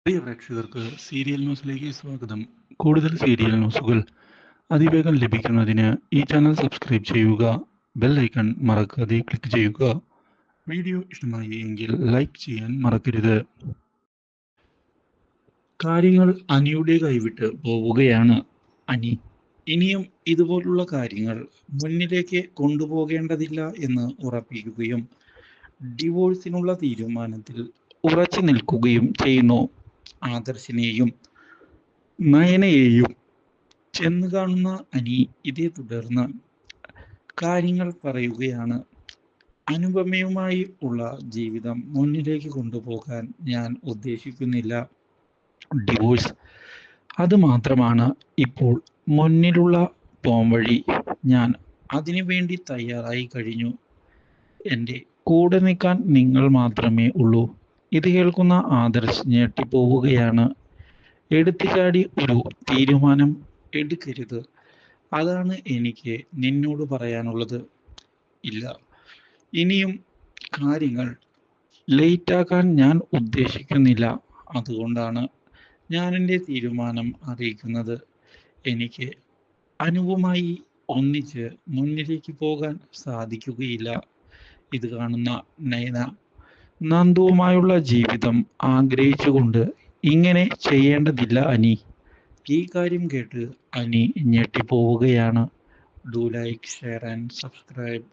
പ്രിയ പ്രേക്ഷകർക്ക് സീരിയൽ ന്യൂസിലേക്ക് സ്വാഗതം. കൂടുതൽ സീരിയൽ ന്യൂസുകൾ അതിവേഗം ലഭിക്കുന്നതിന് ഈ ചാനൽ സബ്സ്ക്രൈബ് ചെയ്യുക. ബെൽ ഐക്കൺ മറക്കാതെ ക്ലിക്ക് ചെയ്യുക. വീഡിയോ ഇഷ്ടമായി എങ്കിൽ ലൈക്ക് ചെയ്യാൻ മറക്കരുത്. കാര്യങ്ങൾ അനിയുടെ കൈവിട്ട് പോവുകയാണ്. അനി ഇനിയും ഇതുപോലുള്ള കാര്യങ്ങൾ മുന്നിലേക്ക് കൊണ്ടുപോകേണ്ടതില്ല എന്ന് ഉറപ്പിക്കുകയും ഡിവോഴ്സിനുള്ള തീരുമാനത്തിൽ ഉറച്ചു നിൽക്കുകയും ചെയ്യുന്നു. ആദർശിനെയും നയനയെയും ചെന്ന് കാണുന്ന അനി ഇതേ തുടർന്ന് കാര്യങ്ങൾ പറയുകയാണ്. അനുപമയുമായി ഉള്ള ജീവിതം മുന്നിലേക്ക് കൊണ്ടുപോകാൻ ഞാൻ ഉദ്ദേശിക്കുന്നില്ല. ഡിവോഴ്സ് അത് മാത്രമാണ് ഇപ്പോൾ മുന്നിലുള്ള പോംവഴി. ഞാൻ അതിനു വേണ്ടി തയ്യാറായി കഴിഞ്ഞു. എൻ്റെ കൂടെ നിൽക്കാൻ നിങ്ങൾ മാത്രമേ ഉള്ളൂ. ഇത് കേൾക്കുന്ന ആദർശ് ഞെട്ടിപ്പോവുകയാണ്. എടുത്തുചാടി ഒരു തീരുമാനം എടുക്കരുത്. അതാണ് എനിക്ക് നിന്നോട് പറയാനുള്ളത്. ഇല്ല, ഇനിയും കാര്യങ്ങൾ ലേറ്റാക്കാൻ ഞാൻ ഉദ്ദേശിക്കുന്നില്ല. അതുകൊണ്ടാണ് ഞാൻ എൻ്റെ തീരുമാനം അറിയിക്കുന്നത്. എനിക്ക് അനുവുമായി ഒന്നിച്ച് മുന്നിലേക്ക് പോകാൻ സാധിക്കുകയില്ല. ഇത് കാണുന്ന നയന നന്ദുവുമായുള്ള ജീവിതം ആഗ്രഹിച്ചുകൊണ്ട് ഇങ്ങനെ ചെയ്യേണ്ടതില്ല അനി. ഈ കാര്യം കേട്ട് അനി ഞെട്ടിപ്പോവുകയാണ്. Do like, share and subscribe.